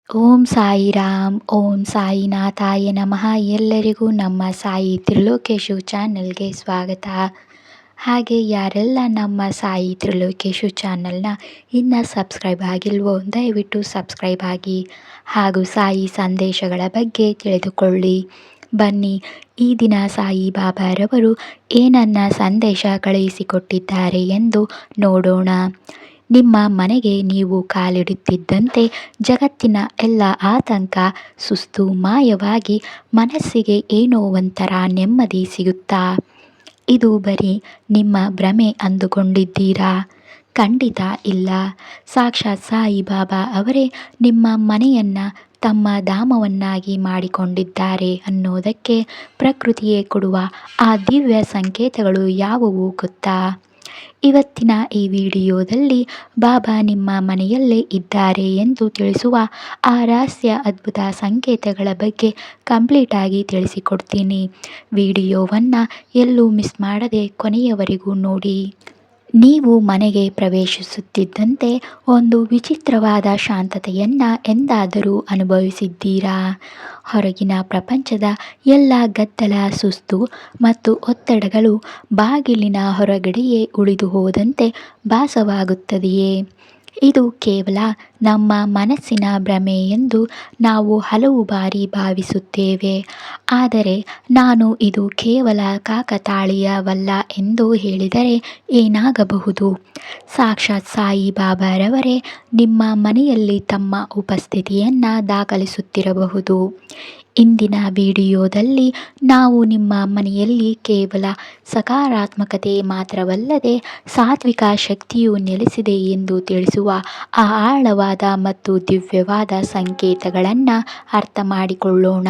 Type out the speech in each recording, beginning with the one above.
ಓಂ ಸಾಯಿರಾಮ್, ಓಂ ಸಾಯಿನಾಥಾಯ ನಮಃ. ಎಲ್ಲರಿಗೂ ನಮ್ಮ ಸಾಯಿ ತ್ರಿಲೋಕೇಶು ಚಾನಲ್ಗೆ ಸ್ವಾಗತ. ಹಾಗೆ ಯಾರೆಲ್ಲ ನಮ್ಮ ಸಾಯಿ ತ್ರಿಲೋಕೇಶು ಚಾನಲ್ನ ಇನ್ನೂ ಸಬ್ಸ್ಕ್ರೈಬ್ ಆಗಿಲ್ವೋ ದಯವಿಟ್ಟು ಸಬ್ಸ್ಕ್ರೈಬ್ ಆಗಿ ಹಾಗೂ ಸಾಯಿ ಸಂದೇಶಗಳ ಬಗ್ಗೆ ತಿಳಿದುಕೊಳ್ಳಿ. ಬನ್ನಿ, ಈ ದಿನ ಸಾಯಿ ಬಾಬಾರವರು ಏನನ್ನ ಸಂದೇಶ ಕಳುಹಿಸಿಕೊಟ್ಟಿದ್ದಾರೆ ಎಂದು ನೋಡೋಣ. ನಿಮ್ಮ ಮನೆಗೆ ನೀವು ಕಾಲಿಡುತ್ತಿದ್ದಂತೆ ಜಗತ್ತಿನ ಎಲ್ಲ ಆತಂಕ, ಸುಸ್ತು ಮಾಯವಾಗಿ ಮನಸ್ಸಿಗೆ ಏನೋ ಒಂಥರ ನೆಮ್ಮದಿ ಸಿಗುತ್ತಾ? ಇದು ಬರೀ ನಿಮ್ಮ ಭ್ರಮೆ ಅಂದುಕೊಂಡಿದ್ದೀರಾ? ಖಂಡಿತ ಇಲ್ಲ. ಸಾಕ್ಷಾತ್ ಸಾಯಿ ಬಾಬಾ ಅವರೇ ನಿಮ್ಮ ಮನೆಯನ್ನು ತಮ್ಮ ಧಾಮವನ್ನಾಗಿ ಮಾಡಿಕೊಂಡಿದ್ದಾರೆ ಅನ್ನೋದಕ್ಕೆ ಪ್ರಕೃತಿಯೇ ಕೊಡುವ ಆ ದಿವ್ಯ ಸಂಕೇತಗಳು ಯಾವುವು ಗೊತ್ತಾ? ಇವತ್ತಿನ ಈ ವಿಡಿಯೋದಲ್ಲಿ ಬಾಬಾ ನಿಮ್ಮ ಮನೆಯಲ್ಲೇ ಇದ್ದಾರೆ ಎಂದು ತಿಳಿಸುವ ಆ ರಹಸ್ಯ ಅದ್ಭುತ ಸಂಕೇತಗಳ ಬಗ್ಗೆ ಕಂಪ್ಲೀಟಾಗಿ ತಿಳಿಸಿಕೊಡ್ತೀನಿ. ವಿಡಿಯೋವನ್ನು ಎಲ್ಲೂ ಮಿಸ್ ಮಾಡದೆ ಕೊನೆಯವರೆಗೂ ನೋಡಿ. ನೀವು ಮನೆಗೆ ಪ್ರವೇಶಿಸುತ್ತಿದ್ದಂತೆ ಒಂದು ವಿಚಿತ್ರವಾದ ಶಾಂತತೆಯನ್ನು ಎಂದಾದರೂ ಅನುಭವಿಸಿದ್ದೀರಾ? ಹೊರಗಿನ ಪ್ರಪಂಚದ ಎಲ್ಲ ಗದ್ದಲ, ಸುಸ್ತು ಮತ್ತು ಒತ್ತಡಗಳು ಬಾಗಿಲಿನ ಹೊರಗಡೆಯೇ ಉಳಿದು ಹೋದಂತೆ ಭಾಸವಾಗುತ್ತದೆಯೇ? ಇದು ಕೇವಲ ನಮ್ಮ ಮನಸ್ಸಿನ ಭ್ರಮೆ ಎಂದು ನಾವು ಹಲವು ಬಾರಿ ಭಾವಿಸುತ್ತೇವೆ. ಆದರೆ ನಾನು ಇದು ಕೇವಲ ಕಾಕತಾಳೀಯವಲ್ಲ ಎಂದು ಹೇಳಿದರೆ ಏನಾಗಬಹುದು? ಸಾಕ್ಷಾತ್ ಸಾಯಿ ಬಾಬಾರವರೇ ನಿಮ್ಮ ಮನೆಯಲ್ಲಿ ತಮ್ಮ ಉಪಸ್ಥಿತಿಯನ್ನು ದಾಖಲಿಸುತ್ತಿರಬಹುದು. ಇಂದಿನ ವಿಡಿಯೋದಲ್ಲಿ ನಾವು ನಿಮ್ಮ ಮನೆಯಲ್ಲಿ ಕೇವಲ ಸಕಾರಾತ್ಮಕತೆ ಮಾತ್ರವಲ್ಲದೆ ಸಾತ್ವಿಕ ಶಕ್ತಿಯು ನೆಲೆಸಿದೆ ಎಂದು ತಿಳಿಸುವ ಆ ಆಳವಾದ ಮತ್ತು ದಿವ್ಯವಾದ ಸಂಕೇತಗಳನ್ನು ಅರ್ಥ ಮಾಡಿಕೊಳ್ಳೋಣ.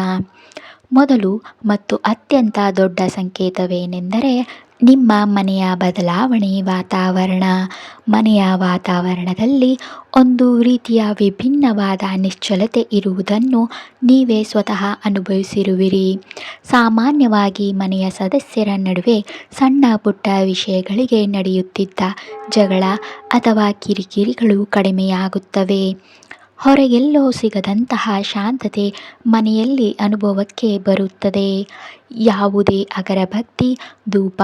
ಮೊದಲು ಮತ್ತು ಅತ್ಯಂತ ದೊಡ್ಡ ಸಂಕೇತವೇನೆಂದರೆ ನಿಮ್ಮ ಮನೆಯ ಬದಲಾವಣೆ ವಾತಾವರಣ. ಮನೆಯ ವಾತಾವರಣದಲ್ಲಿ ಒಂದು ರೀತಿಯ ವಿಭಿನ್ನವಾದ ನಿಶ್ಚಲತೆ ಇರುವುದನ್ನು ನೀವೇ ಸ್ವತಃ ಅನುಭವಿಸಿರುವಿರಿ. ಸಾಮಾನ್ಯವಾಗಿ ಮನೆಯ ಸದಸ್ಯರ ನಡುವೆ ಸಣ್ಣ ಪುಟ್ಟ ವಿಷಯಗಳಿಗೆ ನಡೆಯುತ್ತಿದ್ದ ಜಗಳ ಅಥವಾ ಕಿರಿಕಿರಿಗಳು ಕಡಿಮೆಯಾಗುತ್ತವೆ. ಹೊರಗೆಲ್ಲೋ ಸಿಗದಂತಹ ಶಾಂತತೆ ಮನೆಯಲ್ಲಿ ಅನುಭವಕ್ಕೆ ಬರುತ್ತದೆ. ಯಾವುದೇ ಅಗರಬತ್ತಿ, ಧೂಪ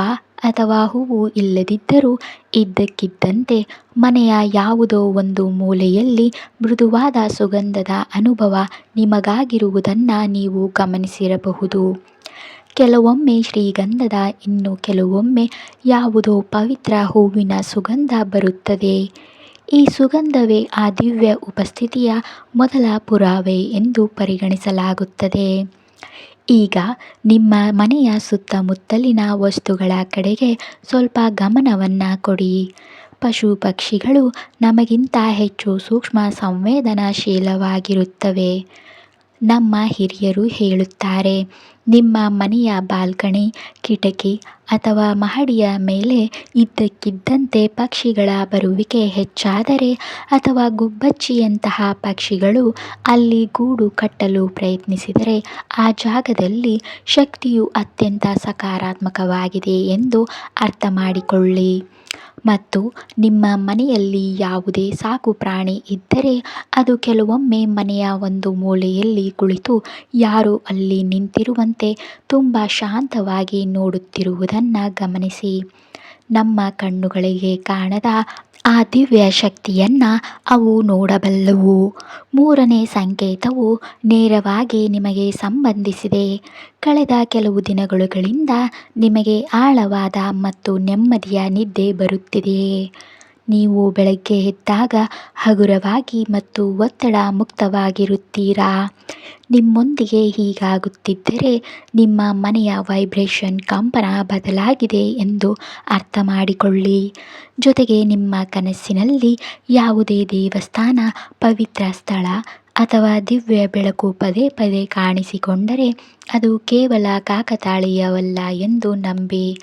ಅಥವಾ ಹೂವು ಇಲ್ಲದಿದ್ದರೂ ಇದ್ದಕ್ಕಿದ್ದಂತೆ ಮನೆಯ ಯಾವುದೋ ಒಂದು ಮೂಲೆಯಲ್ಲಿ ಮೃದುವಾದ ಸುಗಂಧದ ಅನುಭವ ನಿಮಗಾಗಿರುವುದನ್ನು ನೀವು ಗಮನಿಸಿರಬಹುದು. ಕೆಲವೊಮ್ಮೆ ಶ್ರೀಗಂಧದ, ಇನ್ನು ಕೆಲವೊಮ್ಮೆ ಯಾವುದೋ ಪವಿತ್ರ ಹೂವಿನ ಸುಗಂಧ ಬರುತ್ತದೆ. ಈ ಸುಗಂಧವೇ ಆ ದಿವ್ಯ ಉಪಸ್ಥಿತಿಯ ಮೊದಲ ಪುರಾವೆ ಎಂದು ಪರಿಗಣಿಸಲಾಗುತ್ತದೆ. ಈಗ ನಿಮ್ಮ ಮನೆಯ ಸುತ್ತಮುತ್ತಲಿನ ವಸ್ತುಗಳ ಕಡೆಗೆ ಸ್ವಲ್ಪ ಗಮನವನ್ನು ಕೊಡಿ. ಪಶು ಪಕ್ಷಿಗಳು ನಮಗಿಂತ ಹೆಚ್ಚು ಸೂಕ್ಷ್ಮ ಸಂವೇದನಾಶೀಲವಾಗಿರುತ್ತವೆ. ನಮ್ಮ ಹಿರಿಯರು ಹೇಳುತ್ತಾರೆ, ನಿಮ್ಮ ಮನೆಯ ಬಾಲ್ಕನಿ, ಕಿಟಕಿ ಅಥವಾ ಮಹಡಿಯ ಮೇಲೆ ಇದ್ದಕ್ಕಿದ್ದಂತೆ ಪಕ್ಷಿಗಳ ಬರುವಿಕೆ ಹೆಚ್ಚಾದರೆ ಅಥವಾ ಗುಬ್ಬಚ್ಚಿಯಂತಹ ಪಕ್ಷಿಗಳು ಅಲ್ಲಿ ಗೂಡು ಕಟ್ಟಲು ಪ್ರಯತ್ನಿಸಿದರೆ ಆ ಜಾಗದಲ್ಲಿ ಶಕ್ತಿಯು ಅತ್ಯಂತ ಸಕಾರಾತ್ಮಕವಾಗಿದೆ ಎಂದು ಅರ್ಥ ಮಾಡಿಕೊಳ್ಳಿ. ಮತ್ತು ನಿಮ್ಮ ಮನೆಯಲ್ಲಿ ಯಾವುದೇ ಸಾಕು ಪ್ರಾಣಿ ಇದ್ದರೆ ಅದು ಕೆಲವೊಮ್ಮೆ ಮನೆಯ ಒಂದು ಮೂಲೆಯಲ್ಲಿ ಕುಳಿತು ಯಾರೋ ಅಲ್ಲಿ ನಿಂತಿರುವಂತೆ ತುಂಬ ಶಾಂತವಾಗಿ ನೋಡುತ್ತಿರುವುದನ್ನು ಗಮನಿಸಿ. ನಮ್ಮ ಕಣ್ಣುಗಳಿಗೆ ಕಾಣದ ಆ ದಿವ್ಯ ಶಕ್ತಿಯನ್ನು ಅವು ನೋಡಬಲ್ಲವು. ಮೂರನೇ ಸಂಕೇತವು ನೇರವಾಗಿ ನಿಮಗೆ ಸಂಬಂಧಿಸಿದೆ. ಕಳೆದ ಕೆಲವು ದಿನಗಳಿಂದ ನಿಮಗೆ ಆಳವಾದ ಮತ್ತು ನೆಮ್ಮದಿಯ ನಿದ್ದೆ ಬರುತ್ತಿದೆಯೇ? ನೀವು ಬೆಳಗ್ಗೆ ಎದ್ದಾಗ ಹಗುರವಾಗಿ ಮತ್ತು ಒತ್ತಡ ಮುಕ್ತವಾಗಿರುತ್ತೀರಾ? ನಿಮ್ಮೊಂದಿಗೆ ಹೀಗಾಗುತ್ತಿದ್ದರೆ ನಿಮ್ಮ ಮನೆಯ ವೈಬ್ರೇಷನ್ ಕಂಪನ ಬದಲಾಗಿದೆ ಎಂದು ಅರ್ಥ ಮಾಡಿಕೊಳ್ಳಿ. ಜೊತೆಗೆ ನಿಮ್ಮ ಕನಸಿನಲ್ಲಿ ಯಾವುದೇ ದೇವಸ್ಥಾನ, ಪವಿತ್ರ ಸ್ಥಳ ಅಥವಾ ದಿವ್ಯ ಬೆಳಕು ಪದೇ ಪದೇ ಕಾಣಿಸಿಕೊಂಡರೆ ಅದು ಕೇವಲ ಕಾಕತಾಳೀಯವಲ್ಲ ಎಂದು ನಂಬಿ.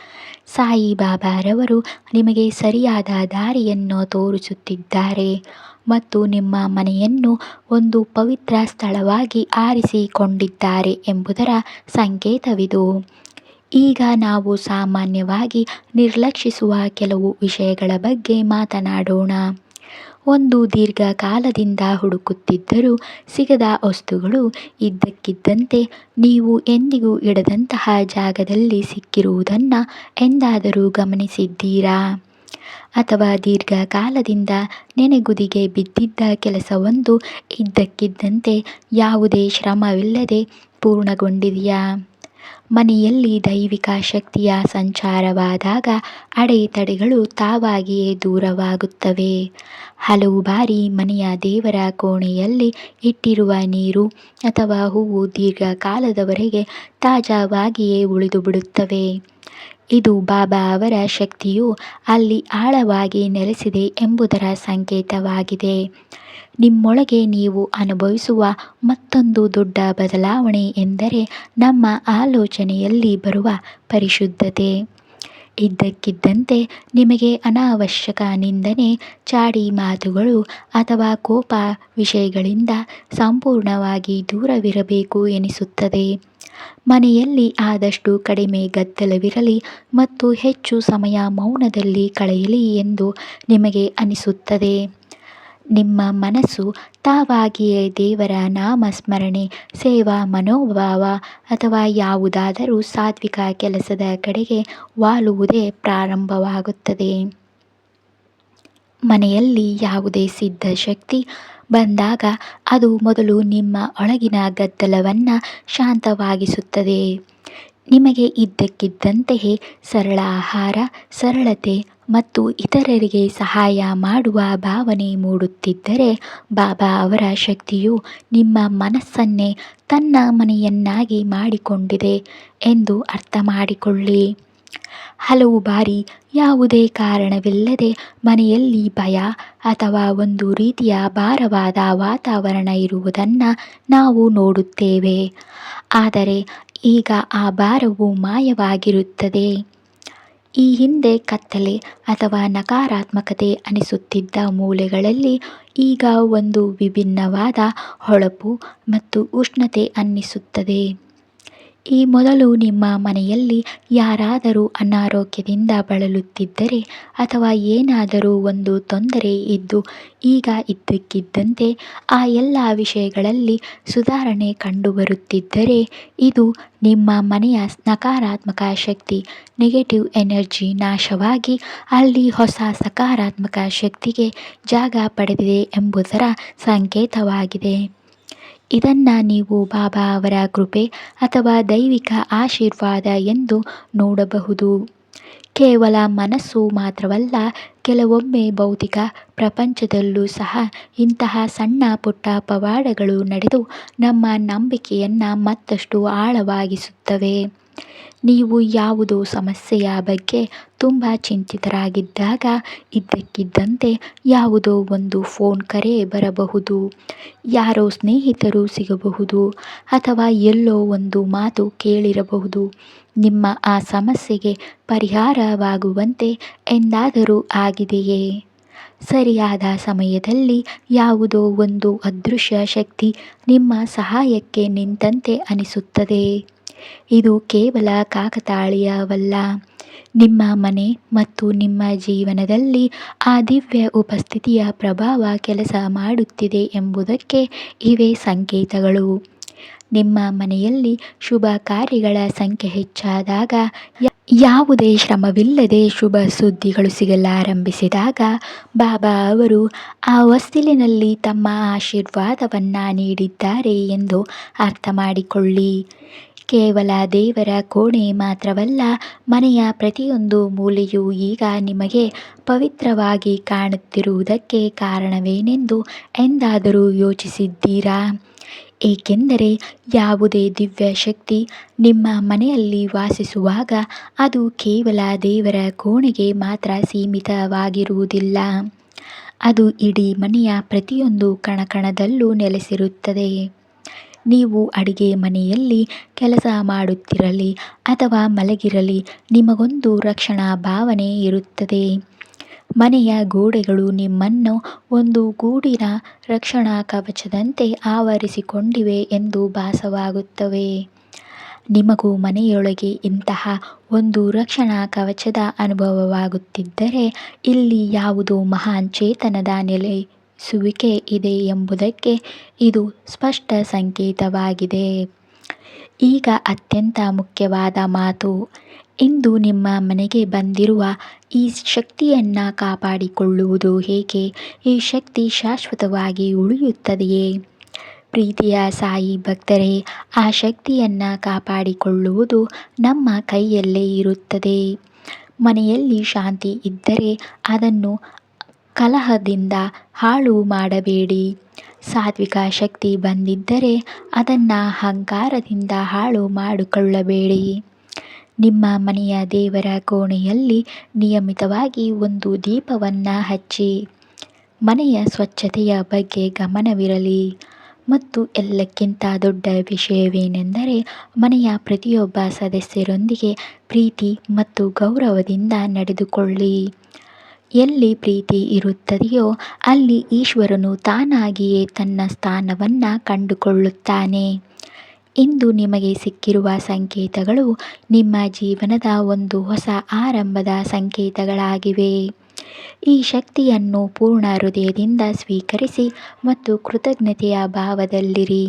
ಸಾಯಿ ಬಾಬಾರವರು ನಿಮಗೆ ಸರಿಯಾದ ದಾರಿಯನ್ನು ತೋರಿಸುತ್ತಿದ್ದಾರೆ ಮತ್ತು ನಿಮ್ಮ ಮನೆಯನ್ನು ಒಂದು ಪವಿತ್ರ ಸ್ಥಳವಾಗಿ ಆರಿಸಿಕೊಂಡಿದ್ದಾರೆ ಎಂಬುದರ ಸಂಕೇತವಿದು. ಈಗ ನಾವು ಸಾಮಾನ್ಯವಾಗಿ ನಿರ್ಲಕ್ಷಿಸುವ ಕೆಲವು ವಿಷಯಗಳ ಬಗ್ಗೆ ಮಾತನಾಡೋಣ. ಒಂದು ದೀರ್ಘಕಾಲದಿಂದ ಹುಡುಕುತ್ತಿದ್ದರೂ ಸಿಗದ ವಸ್ತುಗಳು ಇದ್ದಕ್ಕಿದ್ದಂತೆ ನೀವು ಎಂದಿಗೂ ಇಡದಂತಹ ಜಾಗದಲ್ಲಿ ಸಿಕ್ಕಿರುವುದನ್ನು ಎಂದಾದರೂ ಗಮನಿಸಿದ್ದೀರಾ? ಅಥವಾ ದೀರ್ಘಕಾಲದಿಂದ ನೆನೆಗುದಿಗೆ ಬಿದ್ದಿದ್ದ ಕೆಲಸವೊಂದು ಇದ್ದಕ್ಕಿದ್ದಂತೆ ಯಾವುದೇ ಶ್ರಮವಿಲ್ಲದೆ ಪೂರ್ಣಗೊಂಡಿದೆಯಾ? ಮನೆಯಲ್ಲಿ ದೈವಿಕ ಶಕ್ತಿಯ ಸಂಚಾರವಾದಾಗ ಅಡೆತಡೆಗಳು ತಾವಾಗಿಯೇ ದೂರವಾಗುತ್ತವೆ. ಹಲವು ಬಾರಿ ಮನೆಯ ದೇವರ ಕೋಣೆಯಲ್ಲಿ ಇಟ್ಟಿರುವ ನೀರು ಅಥವಾ ಹೂವು ದೀರ್ಘಕಾಲದವರೆಗೆ ತಾಜಾವಾಗಿಯೇ ಉಳಿದುಬಿಡುತ್ತವೆ. ಇದು ಬಾಬಾ ಅವರ ಶಕ್ತಿಯು ಅಲ್ಲಿ ಆಳವಾಗಿ ನೆಲೆಸಿದೆ ಎಂಬುದರ ಸಂಕೇತವಾಗಿದೆ. ನಿಮ್ಮೊಳಗೆ ನೀವು ಅನುಭವಿಸುವ ಮತ್ತೊಂದು ದೊಡ್ಡ ಬದಲಾವಣೆ ಎಂದರೆ ನಮ್ಮ ಆಲೋಚನೆಯಲ್ಲಿ ಬರುವ ಪರಿಶುದ್ಧತೆ. ಇದ್ದಕ್ಕಿದ್ದಂತೆ ನಿಮಗೆ ಅನಾವಶ್ಯಕ ನಿಂದನೆ, ಚಾಡಿ ಮಾತುಗಳು ಅಥವಾ ಕೋಪ ವಿಷಯಗಳಿಂದ ಸಂಪೂರ್ಣವಾಗಿ ದೂರವಿರಬೇಕು ಎನಿಸುತ್ತದೆ. ಮನೆಯಲ್ಲಿ ಆದಷ್ಟು ಕಡಿಮೆ ಗದ್ದಲವಿರಲಿ ಮತ್ತು ಹೆಚ್ಚು ಸಮಯ ಮೌನದಲ್ಲಿ ಕಳೆಯಲಿ ಎಂದು ನಿಮಗೆ ಅನಿಸುತ್ತದೆ. ನಿಮ್ಮ ಮನಸ್ಸು ತಾವಾಗಿಯೇ ದೇವರ ನಾಮಸ್ಮರಣೆ, ಸೇವಾ ಮನೋಭಾವ ಅಥವಾ ಯಾವುದಾದರೂ ಸಾತ್ವಿಕ ಕೆಲಸದ ಕಡೆಗೆ ವಾಲುವುದೇ ಪ್ರಾರಂಭವಾಗುತ್ತದೆ. ಮನೆಯಲ್ಲಿ ಯಾವುದೇ ಸಿದ್ಧ ಶಕ್ತಿ ಬಂದಾಗ ಅದು ಮೊದಲು ನಿಮ್ಮ ಒಳಗಿನ ಗದ್ದಲವನ್ನು ಶಾಂತವಾಗಿಸುತ್ತದೆ. ನಿಮಗೆ ಇದ್ದಕ್ಕಿದ್ದಂತೆಯೇ ಸರಳ ಆಹಾರ, ಸರಳತೆ ಮತ್ತು ಇತರರಿಗೆ ಸಹಾಯ ಮಾಡುವ ಭಾವನೆ ಮೂಡುತ್ತಿದ್ದರೆ ಬಾಬಾ ಅವರ ಶಕ್ತಿಯು ನಿಮ್ಮ ಮನಸ್ಸನ್ನೇ ತನ್ನ ಮನೆಯನ್ನಾಗಿ ಮಾಡಿಕೊಂಡಿದೆ ಎಂದು ಅರ್ಥ ಮಾಡಿಕೊಳ್ಳಿ. ಹಲವು ಬಾರಿ ಯಾವುದೇ ಕಾರಣವಿಲ್ಲದೆ ಮನೆಯಲ್ಲಿ ಭಯ ಅಥವಾ ಒಂದು ರೀತಿಯ ಭಾರವಾದ ವಾತಾವರಣ ಇರುವುದನ್ನು ನಾವು ನೋಡುತ್ತೇವೆ. ಆದರೆ ಈಗ ಆ ಭಾರವು ಮಾಯವಾಗಿರುತ್ತದೆ. ಈ ಹಿಂದೆ ಕತ್ತಲೆ ಅಥವಾ ನಕಾರಾತ್ಮಕತೆ ಅನಿಸುತ್ತಿದ್ದ ಮೂಲೆಗಳಲ್ಲಿ ಈಗ ಒಂದು ವಿಭಿನ್ನವಾದ ಹೊಳಪು ಮತ್ತು ಉಷ್ಣತೆ ಅನ್ನಿಸುತ್ತದೆ. ಈ ಮೊದಲು ನಿಮ್ಮ ಮನೆಯಲ್ಲಿ ಯಾರಾದರೂ ಅನಾರೋಗ್ಯದಿಂದ ಬಳಲುತ್ತಿದ್ದರೆ ಅಥವಾ ಏನಾದರೂ ಒಂದು ತೊಂದರೆ ಇದ್ದು ಈಗ ಇದ್ದಕ್ಕಿದ್ದಂತೆ ಆ ಎಲ್ಲ ವಿಷಯಗಳಲ್ಲಿ ಸುಧಾರಣೆ ಕಂಡುಬರುತ್ತಿದ್ದರೆ ಇದು ನಿಮ್ಮ ಮನೆಯ ನಕಾರಾತ್ಮಕ ಶಕ್ತಿ, ನೆಗೆಟಿವ್ ಎನರ್ಜಿ ನಾಶವಾಗಿ ಅಲ್ಲಿ ಹೊಸ ಸಕಾರಾತ್ಮಕ ಶಕ್ತಿಗೆ ಜಾಗ ಪಡೆದಿದೆ ಎಂಬುದರ ಸಂಕೇತವಾಗಿದೆ. ಇದನ್ನು ನೀವು ಬಾಬಾ ಅವರ ಕೃಪೆ ಅಥವಾ ದೈವಿಕ ಆಶೀರ್ವಾದ ಎಂದು ನೋಡಬಹುದು. ಕೇವಲ ಮನಸ್ಸು ಮಾತ್ರವಲ್ಲ, ಕೆಲವೊಮ್ಮೆ ಭೌತಿಕ ಪ್ರಪಂಚದಲ್ಲೂ ಸಹ ಇಂತಹ ಸಣ್ಣ ಪುಟ್ಟ ಪವಾಡಗಳು ನಡೆದು ನಮ್ಮ ನಂಬಿಕೆಯನ್ನು ಮತ್ತಷ್ಟು ಆಳವಾಗಿಸುತ್ತವೆ. ನೀವು ಯಾವುದೋ ಸಮಸ್ಯೆಯ ಬಗ್ಗೆ ತುಂಬ ಚಿಂತಿತರಾಗಿದ್ದಾಗ ಇದ್ದಕ್ಕಿದ್ದಂತೆ ಯಾವುದೋ ಒಂದು ಫೋನ್ ಕರೆ ಬರಬಹುದು, ಯಾರೋ ಸ್ನೇಹಿತರು ಸಿಗಬಹುದು ಅಥವಾ ಎಲ್ಲೋ ಒಂದು ಮಾತು ಕೇಳಿರಬಹುದು. ನಿಮ್ಮ ಆ ಸಮಸ್ಯೆಗೆ ಪರಿಹಾರವಾಗುವಂತೆ ಎಂದಾದರೂ ಆಗಿದೆಯೇ? ಸರಿಯಾದ ಸಮಯದಲ್ಲಿ ಯಾವುದೋ ಒಂದು ಅದೃಶ್ಯ ಶಕ್ತಿ ನಿಮ್ಮ ಸಹಾಯಕ್ಕೆ ನಿಂತಂತೆ ಅನಿಸುತ್ತದೆ. ಇದು ಕೇವಲ ಕಾಕತಾಳೀಯವಲ್ಲ. ನಿಮ್ಮ ಮನೆ ಮತ್ತು ನಿಮ್ಮ ಜೀವನದಲ್ಲಿ ಆ ದಿವ್ಯ ಉಪಸ್ಥಿತಿಯ ಪ್ರಭಾವ ಕೆಲಸ ಮಾಡುತ್ತಿದೆ ಎಂಬುದಕ್ಕೆ ಇವೇ ಸಂಕೇತಗಳು. ನಿಮ್ಮ ಮನೆಯಲ್ಲಿ ಶುಭ ಕಾರ್ಯಗಳ ಸಂಖ್ಯೆ ಹೆಚ್ಚಾದಾಗ, ಯಾವುದೇ ಶ್ರಮವಿಲ್ಲದೆ ಶುಭ ಸುದ್ದಿಗಳು ಸಿಗಲಾರಂಭಿಸಿದಾಗ ಬಾಬಾ ಅವರು ಆ ಹೊಸ್ತಿಲಿನಲ್ಲಿ ತಮ್ಮ ಆಶೀರ್ವಾದವನ್ನು ನೀಡಿದ್ದಾರೆ ಎಂದು ಅರ್ಥ ಮಾಡಿಕೊಳ್ಳಿ. ಕೇವಲ ದೇವರ ಕೋಣೆ ಮಾತ್ರವಲ್ಲ, ಮನೆಯ ಪ್ರತಿಯೊಂದು ಮೂಲೆಯೂ ಈಗ ನಿಮಗೆ ಪವಿತ್ರವಾಗಿ ಕಾಣುತ್ತಿರುವುದಕ್ಕೆ ಕಾರಣವೇನೆಂದು ಎಂದಾದರೂ ಯೋಚಿಸಿದ್ದೀರಾ? ಏಕೆಂದರೆ ಯಾವುದೇ ದಿವ್ಯ ಶಕ್ತಿ ನಿಮ್ಮ ಮನೆಯಲ್ಲಿ ವಾಸಿಸುವಾಗ ಅದು ಕೇವಲ ದೇವರ ಕೋಣೆಗೆ ಮಾತ್ರ ಸೀಮಿತವಾಗಿರುವುದಿಲ್ಲ. ಅದು ಇಡೀ ಮನೆಯ ಪ್ರತಿಯೊಂದು ಕಣಕಣದಲ್ಲೂ ನೆಲೆಸಿರುತ್ತದೆ. ನೀವು ಅಡಿಗೆ ಮನೆಯಲ್ಲಿ ಕೆಲಸ ಮಾಡುತ್ತಿರಲಿ ಅಥವಾ ಮಲಗಿರಲಿ, ನಿಮಗೊಂದು ರಕ್ಷಣಾ ಭಾವನೆ ಇರುತ್ತದೆ. ಮನೆಯ ಗೋಡೆಗಳು ನಿಮ್ಮನ್ನು ಒಂದು ಗೂಡಿನ ರಕ್ಷಣಾ ಕವಚದಂತೆ ಆವರಿಸಿಕೊಂಡಿವೆ ಎಂದು ಭಾಸವಾಗುತ್ತವೆ. ನಿಮಗೂ ಮನೆಯೊಳಗೆ ಇಂತಹ ಒಂದು ರಕ್ಷಣಾ ಕವಚದ ಅನುಭವವಾಗುತ್ತಿದ್ದರೆ, ಇಲ್ಲಿ ಯಾವುದೋ ಮಹಾನ್ ಚೇತನದ ನೆಲೆಸುವಿಕೆ ಇದೆ ಎಂಬುದಕ್ಕೆ ಇದು ಸ್ಪಷ್ಟ ಸಂಕೇತವಾಗಿದೆ. ಈಗ ಅತ್ಯಂತ ಮುಖ್ಯವಾದ ಮಾತು, ಇಂದು ನಿಮ್ಮ ಮನೆಗೆ ಬಂದಿರುವ ಈ ಶಕ್ತಿಯನ್ನು ಕಾಪಾಡಿಕೊಳ್ಳುವುದು ಹೇಗೆ? ಈ ಶಕ್ತಿ ಶಾಶ್ವತವಾಗಿ ಉಳಿಯುತ್ತದೆಯೇ? ಪ್ರೀತಿಯ ಸಾಯಿ ಭಕ್ತರೇ, ಆ ಶಕ್ತಿಯನ್ನು ಕಾಪಾಡಿಕೊಳ್ಳುವುದು ನಮ್ಮ ಕೈಯಲ್ಲೇ ಇರುತ್ತದೆ. ಮನೆಯಲ್ಲಿ ಶಾಂತಿ ಇದ್ದರೆ ಅದನ್ನು ಕಲಹದಿಂದ ಹಾಳು ಮಾಡಬೇಡಿ. ಸಾತ್ವಿಕ ಶಕ್ತಿ ಬಂದಿದ್ದರೆ ಅದನ್ನು ಅಹಂಕಾರದಿಂದ ಹಾಳು ಮಾಡಿಕೊಳ್ಳಬೇಡಿ. ನಿಮ್ಮ ಮನೆಯ ದೇವರ ಕೋಣೆಯಲ್ಲಿ ನಿಯಮಿತವಾಗಿ ಒಂದು ದೀಪವನ್ನು ಹಚ್ಚಿ. ಮನೆಯ ಸ್ವಚ್ಛತೆಯ ಬಗ್ಗೆ ಗಮನವಿರಲಿ. ಮತ್ತು ಎಲ್ಲಕ್ಕಿಂತ ದೊಡ್ಡ ವಿಷಯವೇನೆಂದರೆ, ಮನೆಯ ಪ್ರತಿಯೊಬ್ಬ ಸದಸ್ಯರೊಂದಿಗೆ ಪ್ರೀತಿ ಮತ್ತು ಗೌರವದಿಂದ ನಡೆದುಕೊಳ್ಳಿ. ಎಲ್ಲಿ ಪ್ರೀತಿ ಇರುತ್ತದೆಯೋ ಅಲ್ಲಿ ಈಶ್ವರನು ತಾನಾಗಿಯೇ ತನ್ನ ಸ್ಥಾನವನ್ನು ಕಂಡುಕೊಳ್ಳುತ್ತಾನೆ. ಇಂದು ನಿಮಗೆ ಸಿಕ್ಕಿರುವ ಸಂಕೇತಗಳು ನಿಮ್ಮ ಜೀವನದ ಒಂದು ಹೊಸ ಆರಂಭದ ಸಂಕೇತಗಳಾಗಿವೆ. ಈ ಶಕ್ತಿಯನ್ನು ಪೂರ್ಣ ಹೃದಯದಿಂದ ಸ್ವೀಕರಿಸಿ ಮತ್ತು ಕೃತಜ್ಞತೆಯ ಭಾವದಲ್ಲಿರಿ.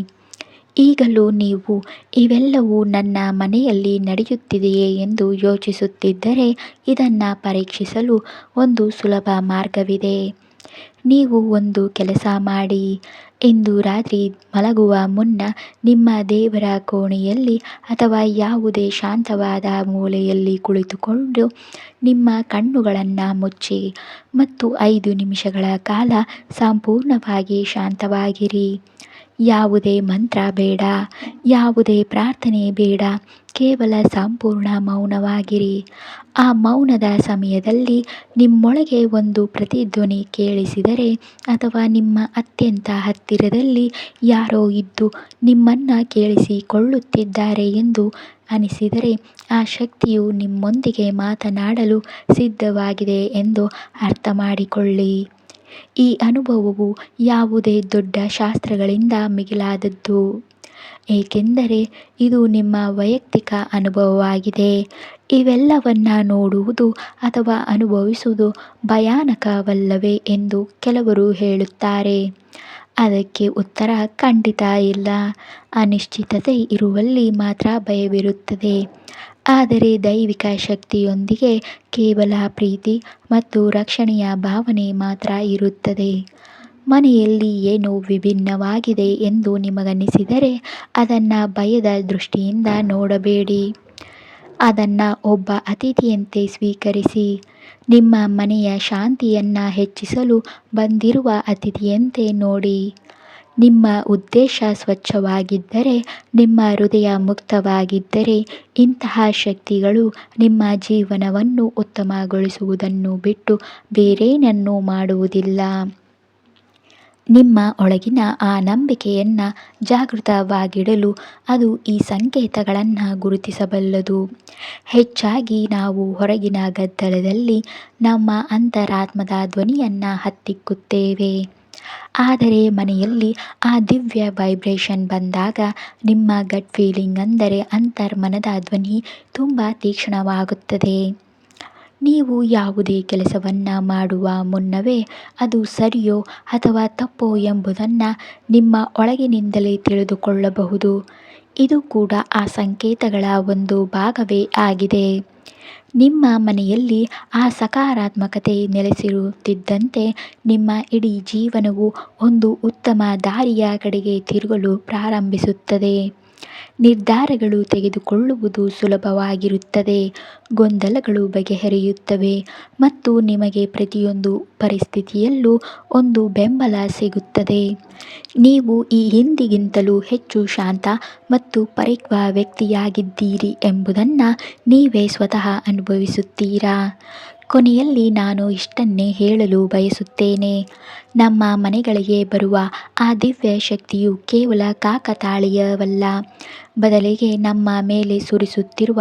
ಈಗಲೂ ನೀವು ಇವೆಲ್ಲವೂ ನನ್ನ ಮನೆಯಲ್ಲಿ ನಡೆಯುತ್ತಿದೆಯೇ ಎಂದು ಯೋಚಿಸುತ್ತಿದ್ದರೆ, ಇದನ್ನು ಪರೀಕ್ಷಿಸಲು ಒಂದು ಸುಲಭ ಮಾರ್ಗವಿದೆ. ನೀವು ಒಂದು ಕೆಲಸ ಮಾಡಿ. ಇಂದು ರಾತ್ರಿ ಮಲಗುವ ಮುನ್ನ ನಿಮ್ಮ ದೇವರ ಕೋಣೆಯಲ್ಲಿ ಅಥವಾ ಯಾವುದೇ ಶಾಂತವಾದ ಮೂಲೆಯಲ್ಲಿ ಕುಳಿತುಕೊಂಡು ನಿಮ್ಮ ಕಣ್ಣುಗಳನ್ನು ಮುಚ್ಚಿ ಮತ್ತು 5 ನಿಮಿಷಗಳ ಕಾಲ ಸಂಪೂರ್ಣವಾಗಿ ಶಾಂತವಾಗಿರಿ. ಯಾವುದೇ ಮಂತ್ರ ಬೇಡ, ಯಾವುದೇ ಪ್ರಾರ್ಥನೆ ಬೇಡ, ಕೇವಲ ಸಂಪೂರ್ಣ ಮೌನವಾಗಿರಿ. ಆ ಮೌನದ ಸಮಯದಲ್ಲಿ ನಿಮ್ಮೊಳಗೆ ಒಂದು ಪ್ರತಿಧ್ವನಿ ಕೇಳಿಸಿದರೆ ಅಥವಾ ನಿಮ್ಮ ಅತ್ಯಂತ ಹತ್ತಿರದಲ್ಲಿ ಯಾರೋ ಇದ್ದು ನಿಮ್ಮನ್ನು ಕೇಳಿಸಿಕೊಳ್ಳುತ್ತಿದ್ದಾರೆ ಎಂದು ಅನಿಸಿದರೆ, ಆ ಶಕ್ತಿಯು ನಿಮ್ಮೊಂದಿಗೆ ಮಾತನಾಡಲು ಸಿದ್ಧವಾಗಿದೆ ಎಂದು ಅರ್ಥ ಮಾಡಿಕೊಳ್ಳಿ. ಈ ಅನುಭವವು ಯಾವುದೇ ದೊಡ್ಡ ಶಾಸ್ತ್ರಗಳಿಂದ ಮಿಗಿಲಾದದ್ದು, ಏಕೆಂದರೆ ಇದು ನಿಮ್ಮ ವೈಯಕ್ತಿಕ ಅನುಭವವಾಗಿದೆ. ಇವೆಲ್ಲವನ್ನ ನೋಡುವುದು ಅಥವಾ ಅನುಭವಿಸುವುದು ಭಯಾನಕವಲ್ಲವೇ ಎಂದು ಕೆಲವರು ಹೇಳುತ್ತಾರೆ. ಅದಕ್ಕೆ ಉತ್ತರ ಖಂಡಿತ ಇಲ್ಲ. ಅನಿಶ್ಚಿತತೆ ಇರುವಲ್ಲಿ ಮಾತ್ರ ಭಯವಿರುತ್ತದೆ. ಆದರೆ ದೈವಿಕ ಶಕ್ತಿಯೊಂದಿಗೆ ಕೇವಲ ಪ್ರೀತಿ ಮತ್ತು ರಕ್ಷಣೆಯ ಭಾವನೆ ಮಾತ್ರ ಇರುತ್ತದೆ. ಮನೆಯಲ್ಲಿ ಏನೋ ವಿಭಿನ್ನವಾಗಿದೆ ಎಂದು ನಿಮಗನಿಸಿದರೆ ಅದನ್ನು ಭಯದ ದೃಷ್ಟಿಯಿಂದ ನೋಡಬೇಡಿ. ಅದನ್ನು ಒಬ್ಬ ಅತಿಥಿಯಂತೆ ಸ್ವೀಕರಿಸಿ. ನಿಮ್ಮ ಮನೆಯ ಶಾಂತಿಯನ್ನು ಹೆಚ್ಚಿಸಲು ಬಂದಿರುವ ಅತಿಥಿಯಂತೆ ನೋಡಿ. ನಿಮ್ಮ ಉದ್ದೇಶ ಸ್ವಚ್ಛವಾಗಿದ್ದರೆ, ನಿಮ್ಮ ಹೃದಯ ಮುಕ್ತವಾಗಿದ್ದರೆ, ಇಂತಹ ಶಕ್ತಿಗಳು ನಿಮ್ಮ ಜೀವನವನ್ನು ಉತ್ತಮಗೊಳಿಸುವುದನ್ನು ಬಿಟ್ಟು ಬೇರೇನನ್ನೂ ಮಾಡುವುದಿಲ್ಲ. ನಿಮ್ಮ ಒಳಗಿನ ಆ ನಂಬಿಕೆಯನ್ನು ಜಾಗೃತವಾಗಿಡಲು ಅದು ಈ ಸಂಕೇತಗಳನ್ನು ಗುರುತಿಸಬಲ್ಲದು. ಹೆಚ್ಚಾಗಿ ನಾವು ಹೊರಗಿನ ಗದ್ದಲದಲ್ಲಿ ನಮ್ಮ ಅಂತರಾತ್ಮದ ಧ್ವನಿಯನ್ನು ಹತ್ತಿಕ್ಕುತ್ತೇವೆ. ಆದರೆ ಮನೆಯಲ್ಲಿ ಆ ದಿವ್ಯ ವೈಬ್ರೇಷನ್ ಬಂದಾಗ ನಿಮ್ಮ ಗಟ್ ಫೀಲಿಂಗ್ ಅಂದರೆ ಅಂತರ್ಮನದ ಧ್ವನಿ ತುಂಬ ತೀಕ್ಷ್ಣವಾಗುತ್ತದೆ. ನೀವು ಯಾವುದೇ ಕೆಲಸವನ್ನು ಮಾಡುವ ಮುನ್ನವೇ ಅದು ಸರಿಯೋ ಅಥವಾ ತಪ್ಪೋ ಎಂಬುದನ್ನು ನಿಮ್ಮ ಒಳಗಿನಿಂದಲೇ ತಿಳಿದುಕೊಳ್ಳಬಹುದು. ಇದು ಕೂಡ ಆ ಸಂಕೇತಗಳ ಒಂದು ಭಾಗವೇ ಆಗಿದೆ. ನಿಮ್ಮ ಮನೆಯಲ್ಲಿ ಆ ಸಕಾರಾತ್ಮಕತೆ ನೆಲೆಸಿರುತ್ತಿದ್ದಂತೆ ನಿಮ್ಮ ಇಡೀ ಜೀವನವು ಒಂದು ಉತ್ತಮ ದಾರಿಯ ಕಡೆಗೆ ತಿರುಗಲು ಪ್ರಾರಂಭಿಸುತ್ತದೆ. ನಿರ್ಧಾರಗಳು ತೆಗೆದುಕೊಳ್ಳುವುದು ಸುಲಭವಾಗಿರುತ್ತದೆ, ಗೊಂದಲಗಳು ಬಗೆಹರಿಯುತ್ತವೆ ಮತ್ತು ನಿಮಗೆ ಪ್ರತಿಯೊಂದು ಪರಿಸ್ಥಿತಿಯಲ್ಲೂ ಒಂದು ಬೆಂಬಲ ಸಿಗುತ್ತದೆ. ನೀವು ಈ ಹಿಂದಿಗಿಂತಲೂ ಹೆಚ್ಚು ಶಾಂತ ಮತ್ತು ಪರಿಪಕ್ವ ವ್ಯಕ್ತಿಯಾಗಿದ್ದೀರಿ ಎಂಬುದನ್ನು ನೀವೇ ಸ್ವತಃ ಅನುಭವಿಸುತ್ತೀರಾ. ಕೊನೆಯಲ್ಲಿ ನಾನು ಇಷ್ಟನ್ನೇ ಹೇಳಲು ಬಯಸುತ್ತೇನೆ. ನಮ್ಮ ಮನೆಗಳಿಗೆ ಬರುವ ಆ ದಿವ್ಯ ಶಕ್ತಿಯು ಕೇವಲ ಕಾಕತಾಳೀಯವಲ್ಲ, ಬದಲಿಗೆ ನಮ್ಮ ಮೇಲೆ ಸುರಿಸುತ್ತಿರುವ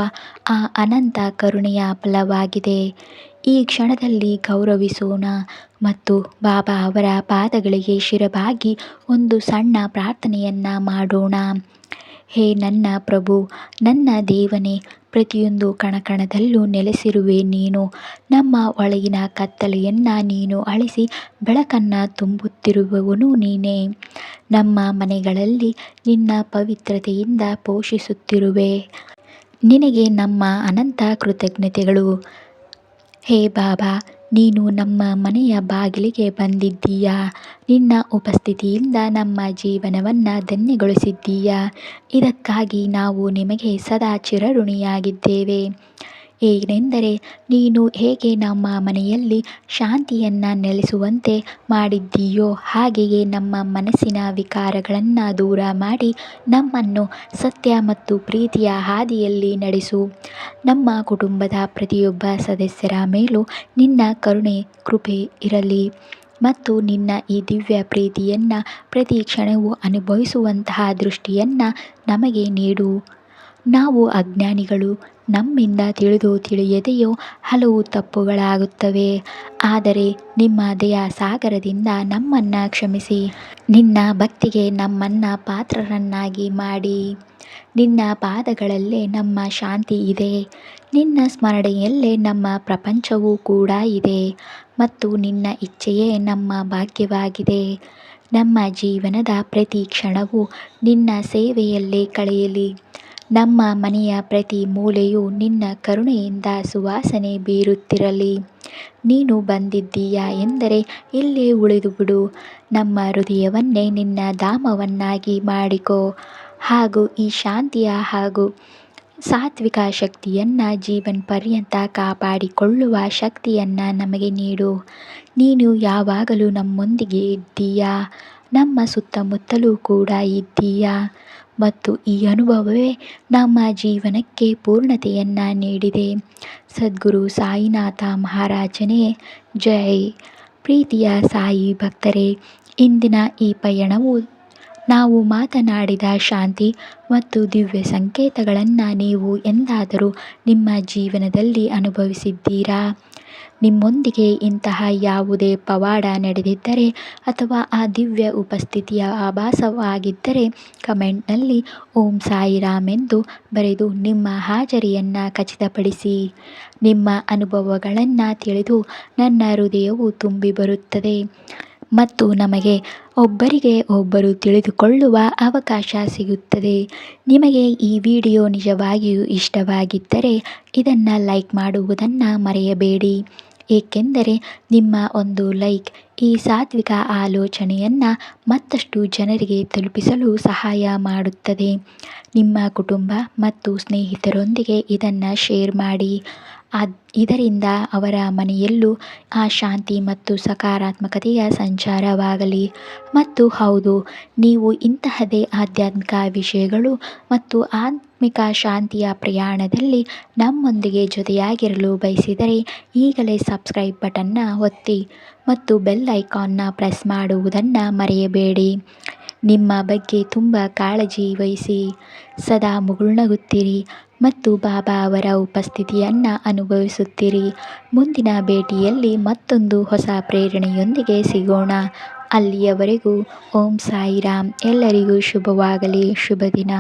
ಆ ಅನಂತ ಕರುಣೆಯ ಫಲವಾಗಿದೆ. ಈ ಕ್ಷಣದಲ್ಲಿ ಗೌರವಿಸೋಣ ಮತ್ತು ಬಾಬಾ ಅವರ ಪಾದಗಳಿಗೆ ಶಿರಬಾಗಿ ಒಂದು ಸಣ್ಣ ಪ್ರಾರ್ಥನೆಯನ್ನು ಮಾಡೋಣ. ಹೇ ನನ್ನ ಪ್ರಭು, ನನ್ನ ದೇವನೇ, ಪ್ರತಿಯೊಂದು ಕಣಕಣದಲ್ಲೂ ನೆಲೆಸಿರುವೆ ನೀನು. ನಮ್ಮ ಒಳಗಿನ ಕತ್ತಲೆಯನ್ನು ನೀನು ಅಳಿಸಿ ಬೆಳಕನ್ನು ತುಂಬುತ್ತಿರುವವನು ನೀನೇ. ನಮ್ಮ ಮನೆಗಳಲ್ಲಿ ನಿನ್ನ ಪವಿತ್ರತೆಯಿಂದ ಪೋಷಿಸುತ್ತಿರುವೆ. ನಿನಗೆ ನಮ್ಮ ಅನಂತ ಕೃತಜ್ಞತೆಗಳು. ಹೇ ಬಾಬಾ, ನೀನು ನಮ್ಮ ಮನೆಯ ಬಾಗಿಲಿಗೆ ಬಂದಿದ್ದೀಯಾ. ನಿನ್ನ ಉಪಸ್ಥಿತಿಯಿಂದ ನಮ್ಮ ಜೀವನವನ್ನು ಧನ್ಯಗೊಳಿಸಿದ್ದೀಯಾ. ಇದಕ್ಕಾಗಿ ನಾವು ನಿಮಗೆ ಸದಾ ಚಿರಋಣಿಯಾಗಿದ್ದೇವೆ. ಏನೆಂದರೆ, ನೀನು ಹೇಗೆ ನಮ್ಮ ಮನೆಯಲ್ಲಿ ಶಾಂತಿಯನ್ನು ನೆಲೆಸುವಂತೆ ಮಾಡಿದ್ದೀಯೋ ಹಾಗೆಯೇ ನಮ್ಮ ಮನಸ್ಸಿನ ವಿಕಾರಗಳನ್ನು ದೂರ ಮಾಡಿ ನಮ್ಮನ್ನು ಸತ್ಯ ಮತ್ತು ಪ್ರೀತಿಯ ಹಾದಿಯಲ್ಲಿ ನಡೆಸು. ನಮ್ಮ ಕುಟುಂಬದ ಪ್ರತಿಯೊಬ್ಬ ಸದಸ್ಯರ ಮೇಲೂ ನಿನ್ನ ಕರುಣೆ ಕೃಪೆ ಇರಲಿ ಮತ್ತು ನಿನ್ನ ಈ ದಿವ್ಯ ಪ್ರೀತಿಯನ್ನು ಪ್ರತಿ ಕ್ಷಣವೂ ಅನುಭವಿಸುವಂತಹ ದೃಷ್ಟಿಯನ್ನು ನಮಗೆ ನೀಡು. ನಾವು ಅಜ್ಞಾನಿಗಳು. ನಮ್ಮಿಂದ ತಿಳಿದೋ ತಿಳಿಯದೆಯೋ ಹಲವು ತಪ್ಪುಗಳಾಗುತ್ತವೆ. ಆದರೆ ನಿಮ್ಮ ದಯಾ ಸಾಗರದಿಂದ ನಮ್ಮನ್ನು ಕ್ಷಮಿಸಿ ನಿನ್ನ ಭಕ್ತಿಗೆ ನಮ್ಮನ್ನು ಪಾತ್ರರನ್ನಾಗಿ ಮಾಡಿ. ನಿನ್ನ ಪಾದಗಳಲ್ಲೇ ನಮ್ಮ ಶಾಂತಿ ಇದೆ. ನಿನ್ನ ಸ್ಮರಣೆಯಲ್ಲೇ ನಮ್ಮ ಪ್ರಪಂಚವೂ ಕೂಡ ಇದೆ ಮತ್ತು ನಿನ್ನ ಇಚ್ಛೆಯೇ ನಮ್ಮ ಭಾಗ್ಯವಾಗಿದೆ. ನಮ್ಮ ಜೀವನದ ಪ್ರತಿ ಕ್ಷಣವೂ ನಿನ್ನ ಸೇವೆಯಲ್ಲೇ ಕಳೆಯಲಿ. ನಮ್ಮ ಮನೆಯ ಪ್ರತಿ ಮೂಲೆಯೂ ನಿನ್ನ ಕರುಣೆಯಿಂದ ಸುವಾಸನೆ ಬೀರುತ್ತಿರಲಿ. ನೀನು ಬಂದಿದ್ದೀಯಾ ಎಂದರೆ ಇಲ್ಲೇ ಉಳಿದುಬಿಡು. ನಮ್ಮ ಹೃದಯವನ್ನೇ ನಿನ್ನ ಧಾಮವನ್ನಾಗಿ ಮಾಡಿಕೋ ಹಾಗೂ ಈ ಶಾಂತಿಯ ಹಾಗೂ ಸಾತ್ವಿಕ ಶಕ್ತಿಯನ್ನು ಜೀವನ ಪರ್ಯಂತ ಕಾಪಾಡಿಕೊಳ್ಳುವ ಶಕ್ತಿಯನ್ನು ನಮಗೆ ನೀಡು. ನೀನು ಯಾವಾಗಲೂ ನಮ್ಮೊಂದಿಗೆ ಇದ್ದೀಯಾ, ನಮ್ಮ ಸುತ್ತಮುತ್ತಲೂ ಕೂಡ ಇದ್ದೀಯಾ ಮತ್ತು ಈ ಅನುಭವವೇ ನಮ್ಮ ಜೀವನಕ್ಕೆ ಪೂರ್ಣತೆಯನ್ನು ನೀಡಿದೆ. ಸದ್ಗುರು ಸಾಯಿನಾಥ ಮಹಾರಾಜನೇ ಜೈ. ಪ್ರೀತಿಯ ಸಾಯಿ ಭಕ್ತರೇ, ಇಂದಿನ ಈ ಪಯಣವು ನಾವು ಮಾತನಾಡಿದ ಶಾಂತಿ ಮತ್ತು ದಿವ್ಯ ಸಂಕೇತಗಳನ್ನು ನೀವು ಎಂದಾದರೂ ನಿಮ್ಮ ಜೀವನದಲ್ಲಿ ಅನುಭವಿಸಿದ್ದೀರಾ? ನಿಮ್ಮೊಂದಿಗೆ ಇಂತಹ ಯಾವುದೇ ಪವಾಡ ನಡೆದಿದ್ದರೆ ಅಥವಾ ಆ ದಿವ್ಯ ಉಪಸ್ಥಿತಿಯ ಆಭಾಸವಾಗಿದ್ದರೆ ಕಮೆಂಟ್ನಲ್ಲಿ ಓಂ ಸಾಯಿರಾಮ್ ಎಂದು ಬರೆದು ನಿಮ್ಮ ಹಾಜರಿಯನ್ನು ಖಚಿತಪಡಿಸಿ. ನಿಮ್ಮ ಅನುಭವಗಳನ್ನು ತಿಳಿದು ನನ್ನ ಹೃದಯವು ತುಂಬಿ ಬರುತ್ತದೆ ಮತ್ತು ನಮಗೆ ಒಬ್ಬರಿಗೆ ಒಬ್ಬರು ತಿಳಿದುಕೊಳ್ಳುವ ಅವಕಾಶ ಸಿಗುತ್ತದೆ. ನಿಮಗೆ ಈ ವಿಡಿಯೋ ನಿಜವಾಗಿಯೂ ಇಷ್ಟವಾಗಿದ್ದರೆ ಇದನ್ನು ಲೈಕ್ ಮಾಡುವುದನ್ನು ಮರೆಯಬೇಡಿ. ಏಕೆಂದರೆ ನಿಮ್ಮ ಒಂದು ಲೈಕ್ ಈ ಸಾತ್ವಿಕ ಆಲೋಚನೆಯನ್ನು ಮತ್ತಷ್ಟು ಜನರಿಗೆ ತಲುಪಿಸಲು ಸಹಾಯ ಮಾಡುತ್ತದೆ. ನಿಮ್ಮ ಕುಟುಂಬ ಮತ್ತು ಸ್ನೇಹಿತರೊಂದಿಗೆ ಇದನ್ನು ಶೇರ್ ಮಾಡಿ. ಇದರಿಂದ ಅವರ ಮನೆಯಲ್ಲೂ ಆ ಶಾಂತಿ ಮತ್ತು ಸಕಾರಾತ್ಮಕತೆಯ ಸಂಚಾರವಾಗಲಿ. ಮತ್ತು ಹೌದು, ನೀವು ಇಂತಹದೇ ಆಧ್ಯಾತ್ಮಿಕ ವಿಷಯಗಳು ಮತ್ತು ಆತ್ಮಿಕ ಶಾಂತಿಯ ಪ್ರಯಾಣದಲ್ಲಿ ನಮ್ಮೊಂದಿಗೆ ಜೊತೆಯಾಗಿರಲು ಬಯಸಿದರೆ ಈಗಲೇ ಸಬ್ಸ್ಕ್ರೈಬ್ ಬಟನ್ನ ಒತ್ತಿ ಮತ್ತು ಬೆಲ್ ಐಕಾನ್ನ ಪ್ರೆಸ್ ಮಾಡುವುದನ್ನು ಮರೆಯಬೇಡಿ. ನಿಮ್ಮ ಬಗ್ಗೆ ತುಂಬ ಕಾಳಜಿ ವಹಿಸಿ, ಸದಾ ಮುಗುಳ್ನಗುತ್ತಿರಿ ಮತ್ತು ಬಾಬಾ ಅವರ ಉಪಸ್ಥಿತಿಯನ್ನು ಅನುಭವಿಸುತ್ತಿರಿ. ಮುಂದಿನ ಭೇಟಿಯಲ್ಲಿ ಮತ್ತೊಂದು ಹೊಸ ಪ್ರೇರಣೆಯೊಂದಿಗೆ ಸಿಗೋಣ. ಅಲ್ಲಿಯವರೆಗೂ ಓಂ ಸಾಯಿರಾಮ್. ಎಲ್ಲರಿಗೂ ಶುಭವಾಗಲಿ. ಶುಭ ದಿನ.